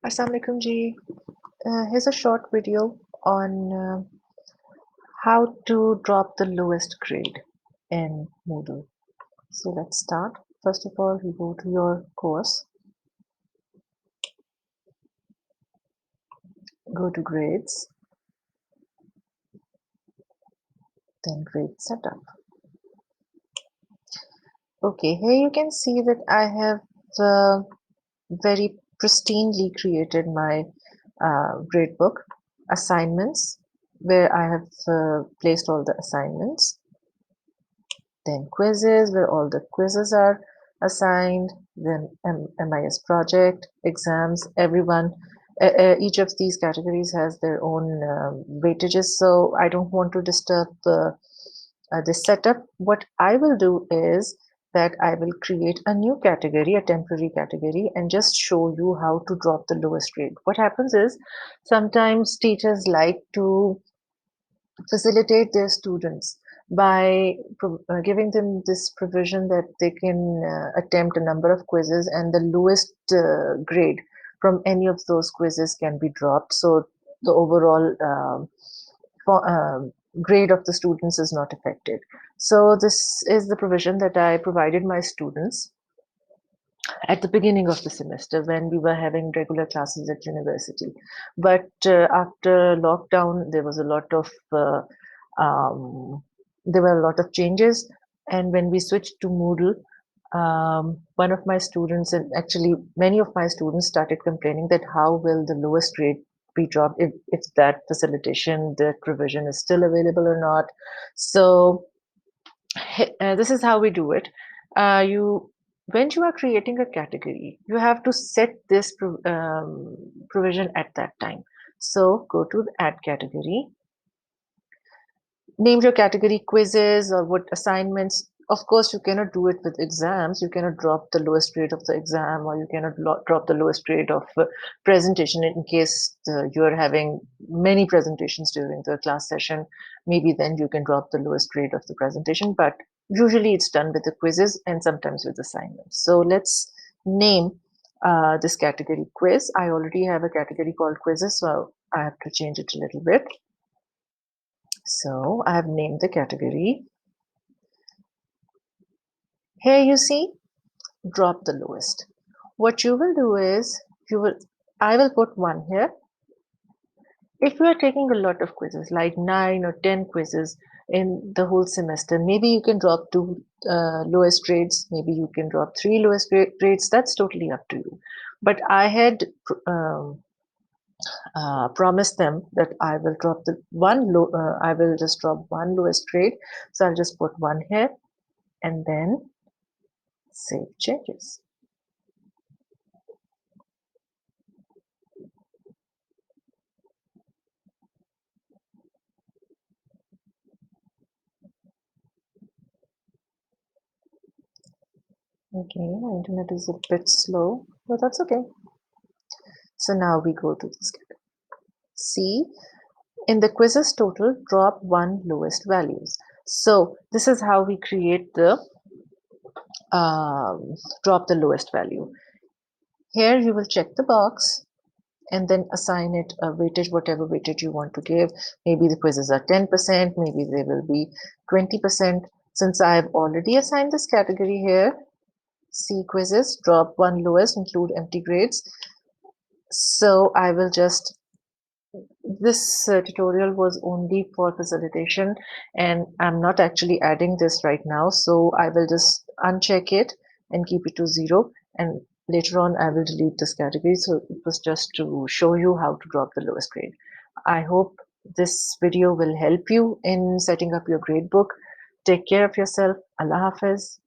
Assalamualaikum ji. Here's a short video on how to drop the lowest grade in Moodle. So let's start. First of all, you go to your course, go to grades, then grade setup. Okay, here you can see that I have very pristinely created my grade book, assignments, where I have placed all the assignments. Then quizzes, where all the quizzes are assigned, then MIS project, exams, everyone. Each of these categories has their own weightages, so I don't want to disturb this setup. What I will do is that I will create a new category, a temporary category, and just show you how to drop the lowest grade. What happens is sometimes teachers like to facilitate their students by giving them this provision that they can attempt a number of quizzes and the lowest grade from any of those quizzes can be dropped. So the overall grade of the students is not affected. So this is the provision that I provided my students at the beginning of the semester when we were having regular classes at university. But after lockdown, there was a lot of there were a lot of changes, and when we switched to Moodle, one of my students, and actually many of my students, started complaining that how will the lowest grade be dropped if that facilitation, that provision is still available or not. So this is how we do it. You When you are creating a category, you have to set this provision at that time. So go to the add category, name your category quizzes or what assignments. Of course, you cannot do it with exams. You cannot drop the lowest grade of the exam, or you cannot drop the lowest grade of presentation in case you are having many presentations during the class session. Maybe then you can drop the lowest grade of the presentation, but usually it's done with the quizzes and sometimes with assignments. So let's name this category quiz. I already have a category called quizzes, so I have to change it a little bit. So I have named the category. Here you see, drop the lowest. What you will do is, I will put 1 here. If you are taking a lot of quizzes, like 9 or 10 quizzes in the whole semester, maybe you can drop 2 lowest grades, maybe you can drop 3 lowest grades, that's totally up to you. But I had promised them that I will drop I will just drop 1 lowest grade. So I'll just put 1 here and then save changes. Okay, my internet is a bit slow, but that's okay. So now we go to this category. See, in the quizzes total, drop 1 lowest values. So this is how we create the drop the lowest value. Here you will check the box and then assign it a weightage, whatever weightage you want to give. Maybe the quizzes are 10%, maybe they will be 20%. Since I've already assigned this category here, C quizzes, drop 1 lowest, include empty grades. So I will just, this tutorial was only for facilitation and I'm not actually adding this right now. So I will just uncheck it and keep it to 0. And later on I will delete this category. So it was just to show you how to drop the lowest grade. I hope this video will help you in setting up your grade book. Take care of yourself. Allah Hafiz.